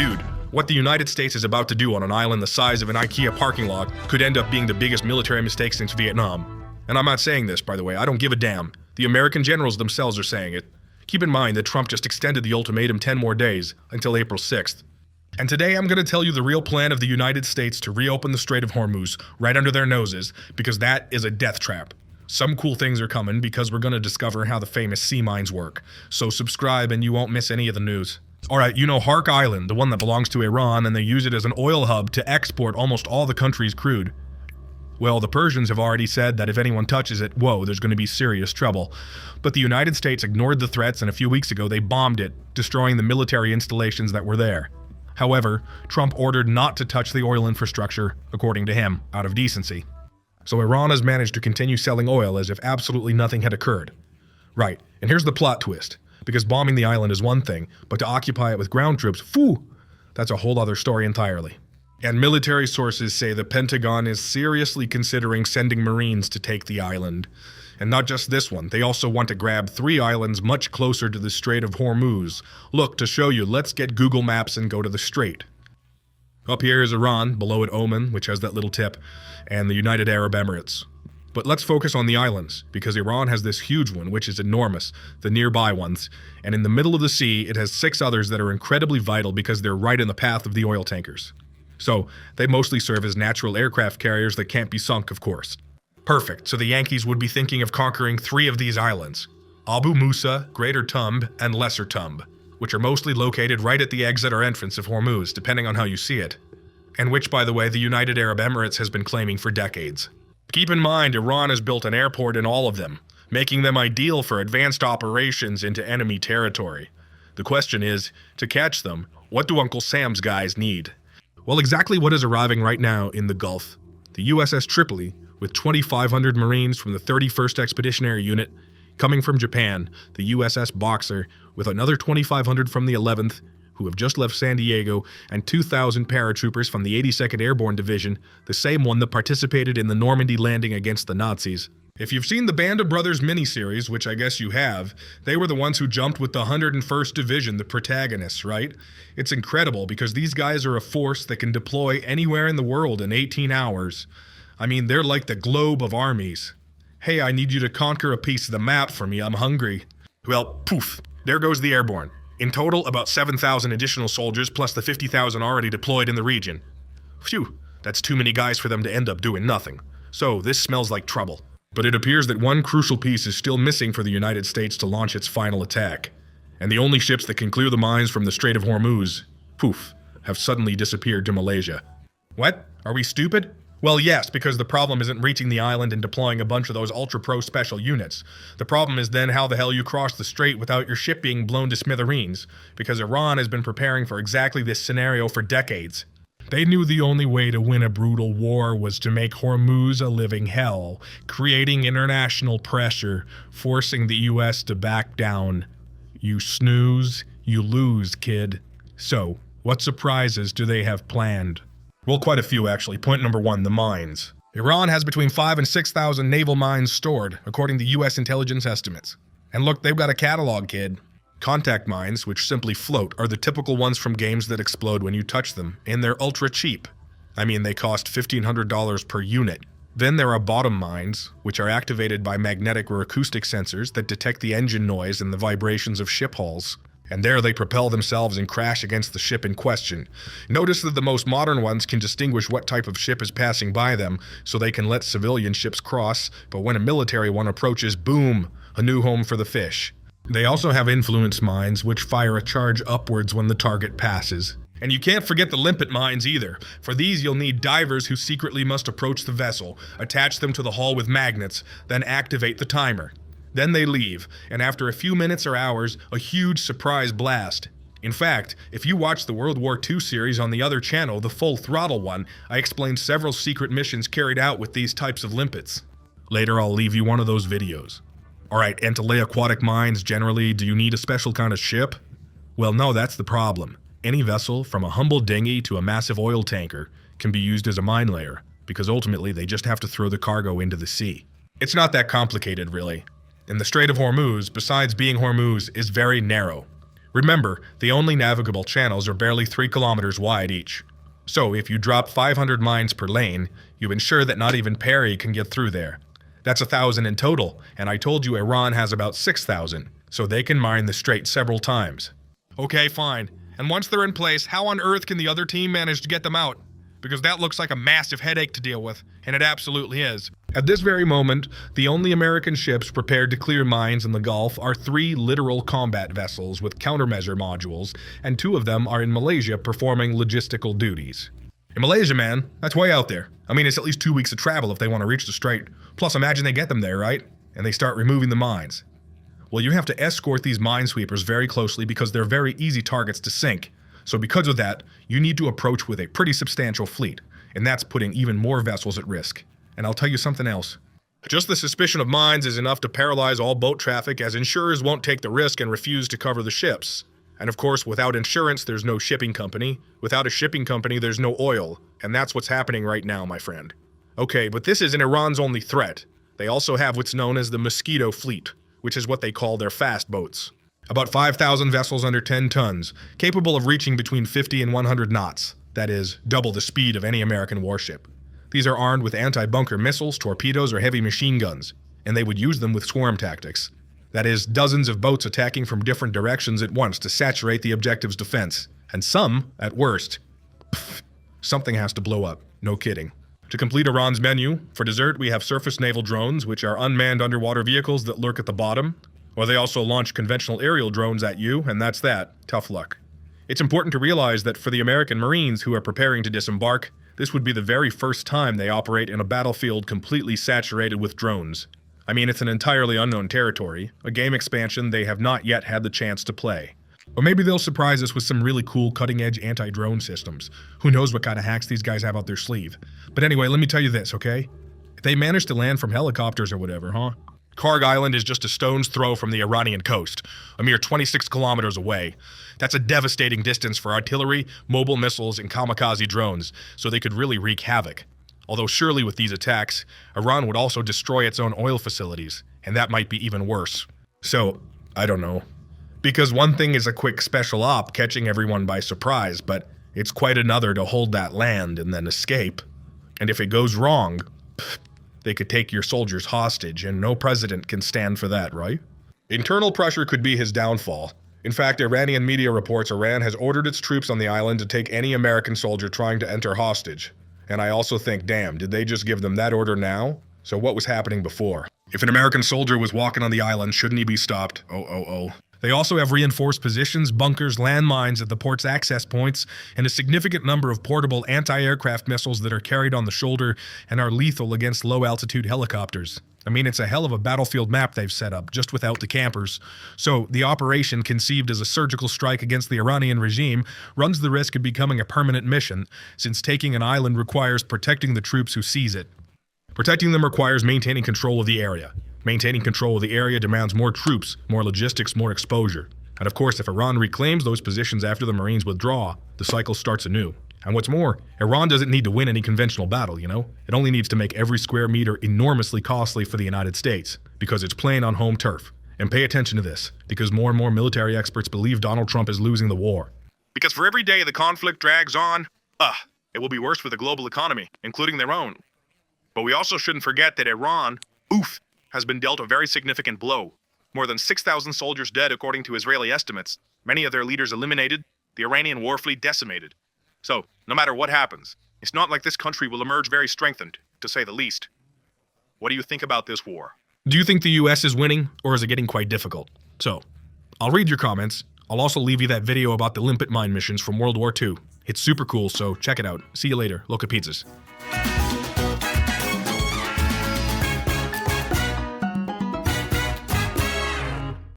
Dude, what the United States is about to do on an island the size of an IKEA parking lot could end up being the biggest military mistake since Vietnam. And I'm not saying this, by the way, I don't give a damn. The American generals themselves are saying it. Keep in mind that Trump just extended the ultimatum 10 more days, until April 6th. And today I'm going to tell you the real plan of the United States to reopen the Strait of Hormuz right under their noses, because that is a death trap. Some cool things are coming because we're going to discover how the famous sea mines work. So subscribe and you won't miss any of the news. Alright, you know Kharg Island, the one that belongs to Iran, and they use it as an oil hub to export almost all the country's crude. Well, the Persians have already said that if anyone touches it, whoa, there's going to be serious trouble. But the United States ignored the threats, and a few weeks ago they bombed it, destroying the military installations that were there. However, Trump ordered not to touch the oil infrastructure, according to him, out of decency. So Iran has managed to continue selling oil as if absolutely nothing had occurred. Right, and here's the plot twist. Because bombing the island is one thing, but to occupy it with ground troops, that's a whole other story entirely. And military sources say the Pentagon is seriously considering sending Marines to take the island. And not just this one, they also want to grab 3 islands much closer to the Strait of Hormuz. Look, to show you, let's get Google Maps and go to the strait. Up here is Iran, below it Oman, which has that little tip, and the United Arab Emirates. But let's focus on the islands, because Iran has this huge one, which is enormous, the nearby ones, and in the middle of the sea, it has 6 others that are incredibly vital because they're right in the path of the oil tankers. So, they mostly serve as natural aircraft carriers that can't be sunk, of course. Perfect, so the Yankees would be thinking of conquering 3 of these islands, Abu Musa, Greater Tumb, and Lesser Tumb, which are mostly located right at the exit or entrance of Hormuz, depending on how you see it, and which, by the way, the United Arab Emirates has been claiming for decades. Keep in mind, Iran has built an airport in all of them, making them ideal for advanced operations into enemy territory. The question is, to catch them, what do Uncle Sam's guys need? Well, exactly what is arriving right now in the Gulf. The USS Tripoli, with 2,500 Marines from the 31st Expeditionary Unit, coming from Japan, the USS Boxer, with another 2,500 from the 11th, who have just left San Diego, and 2,000 paratroopers from the 82nd Airborne Division, the same one that participated in the Normandy landing against the Nazis. If you've seen the Band of Brothers miniseries, which I guess you have, they were the ones who jumped with the 101st Division, the protagonists, right? It's incredible because these guys are a force that can deploy anywhere in the world in 18 hours. I mean, they're like the globe of armies. Hey, I need you to conquer a piece of the map for me, I'm hungry. Well, poof, there goes the airborne. In total, about 7,000 additional soldiers, plus the 50,000 already deployed in the region. Phew, that's too many guys for them to end up doing nothing. So, this smells like trouble. But it appears that one crucial piece is still missing for the United States to launch its final attack. And the only ships that can clear the mines from the Strait of Hormuz, poof, have suddenly disappeared to Malaysia. What? Are we stupid? Well, yes, because the problem isn't reaching the island and deploying a bunch of those ultra-pro special units. The problem is then how the hell you cross the strait without your ship being blown to smithereens, because Iran has been preparing for exactly this scenario for decades. They knew the only way to win a brutal war was to make Hormuz a living hell, creating international pressure, forcing the US to back down. You snooze, you lose, kid. So, what surprises do they have planned? Well, quite a few actually. Point number 1, the mines. Iran has between 5,000 and 6,000 naval mines stored, according to US intelligence estimates. And look, they've got a catalog, kid. Contact mines, which simply float, are the typical ones from games that explode when you touch them, and they're ultra cheap. I mean, they cost $1,500 per unit. Then there are bottom mines, which are activated by magnetic or acoustic sensors that detect the engine noise and the vibrations of ship hulls. And there they propel themselves and crash against the ship in question. Notice that the most modern ones can distinguish what type of ship is passing by them, so they can let civilian ships cross, but when a military one approaches, boom, a new home for the fish. They also have influence mines, which fire a charge upwards when the target passes. And you can't forget the limpet mines either. For these you'll need divers who secretly must approach the vessel, attach them to the hull with magnets, then activate the timer. Then they leave, and after a few minutes or hours, a huge surprise blast. In fact, if you watch the World War II series on the other channel, the Full Throttle one, I explained several secret missions carried out with these types of limpets. Later I'll leave you one of those videos. Alright, and to lay aquatic mines generally, do you need a special kind of ship? Well, no, that's the problem. Any vessel, from a humble dinghy to a massive oil tanker, can be used as a mine layer, because ultimately they just have to throw the cargo into the sea. It's not that complicated, really. And the Strait of Hormuz, besides being Hormuz, is very narrow. Remember, the only navigable channels are barely 3 kilometers wide each. So if you drop 500 mines per lane, you ensure that not even Perry can get through there. That's 1,000 in total, and I told you Iran has about 6,000, so they can mine the strait several times. Okay, fine. And once they're in place, how on earth can the other team manage to get them out? Because that looks like a massive headache to deal with, and it absolutely is. At this very moment, the only American ships prepared to clear mines in the Gulf are 3 literal combat vessels with countermeasure modules, and 2 of them are in Malaysia performing logistical duties. In Malaysia, man, that's way out there. I mean, it's at least 2 weeks of travel if they want to reach the strait. Plus, imagine they get them there, right? And they start removing the mines. Well, you have to escort these minesweepers very closely because they're very easy targets to sink. So because of that, you need to approach with a pretty substantial fleet, and that's putting even more vessels at risk. And I'll tell you something else. Just the suspicion of mines is enough to paralyze all boat traffic, as insurers won't take the risk and refuse to cover the ships. And of course, without insurance, there's no shipping company. Without a shipping company, there's no oil. And that's what's happening right now, my friend. Okay, but this isn't Iran's only threat. They also have what's known as the Mosquito Fleet, which is what they call their fast boats. About 5,000 vessels under 10 tons, capable of reaching between 50 and 100 knots. That is, double the speed of any American warship. These are armed with anti-bunker missiles, torpedoes, or heavy machine guns, and they would use them with swarm tactics. That is, dozens of boats attacking from different directions at once to saturate the objective's defense. And some, at worst, something has to blow up. No kidding. To complete Iran's menu, for dessert we have surface naval drones, which are unmanned underwater vehicles that lurk at the bottom. Or they also launch conventional aerial drones at you, and that's that. Tough luck. It's important to realize that for the American Marines who are preparing to disembark, this would be the very first time they operate in a battlefield completely saturated with drones. I mean, it's an entirely unknown territory, a game expansion they have not yet had the chance to play. Or maybe they'll surprise us with some really cool cutting-edge anti-drone systems. Who knows what kind of hacks these guys have up their sleeve. But anyway, let me tell you this, okay? If they manage to land from helicopters or whatever, Kharg Island is just a stone's throw from the Iranian coast, a mere 26 kilometers away. That's a devastating distance for artillery, mobile missiles, and kamikaze drones, so they could really wreak havoc. Although surely with these attacks, Iran would also destroy its own oil facilities, and that might be even worse. So, I don't know. Because one thing is a quick special op catching everyone by surprise, but it's quite another to hold that land and then escape. And if it goes wrong, they could take your soldiers hostage, and no president can stand for that, right? Internal pressure could be his downfall. In fact, Iranian media reports Iran has ordered its troops on the island to take any American soldier trying to enter hostage. And I also think, damn, did they just give them that order now? So what was happening before? If an American soldier was walking on the island, shouldn't he be stopped? Oh. They also have reinforced positions, bunkers, landmines at the port's access points, and a significant number of portable anti-aircraft missiles that are carried on the shoulder and are lethal against low-altitude helicopters. I mean, it's a hell of a battlefield map they've set up, just without the campers. So, the operation, conceived as a surgical strike against the Iranian regime, runs the risk of becoming a permanent mission, since taking an island requires protecting the troops who seize it. Protecting them requires maintaining control of the area. Maintaining control of the area demands more troops, more logistics, more exposure. And of course, if Iran reclaims those positions after the Marines withdraw, the cycle starts anew. And what's more, Iran doesn't need to win any conventional battle, you know? It only needs to make every square meter enormously costly for the United States, because it's playing on home turf. And pay attention to this, because more and more military experts believe Donald Trump is losing the war. Because for every day the conflict drags on, it will be worse for the global economy, including their own. But we also shouldn't forget that Iran, has been dealt a very significant blow. More than 6,000 soldiers dead according to Israeli estimates, many of their leaders eliminated, the Iranian war fleet decimated. So, no matter what happens, it's not like this country will emerge very strengthened, to say the least. What do you think about this war? Do you think the US is winning, or is it getting quite difficult? So, I'll read your comments. I'll also leave you that video about the limpet mine missions from World War II. It's super cool, so check it out. See you later. Loca Pizzas.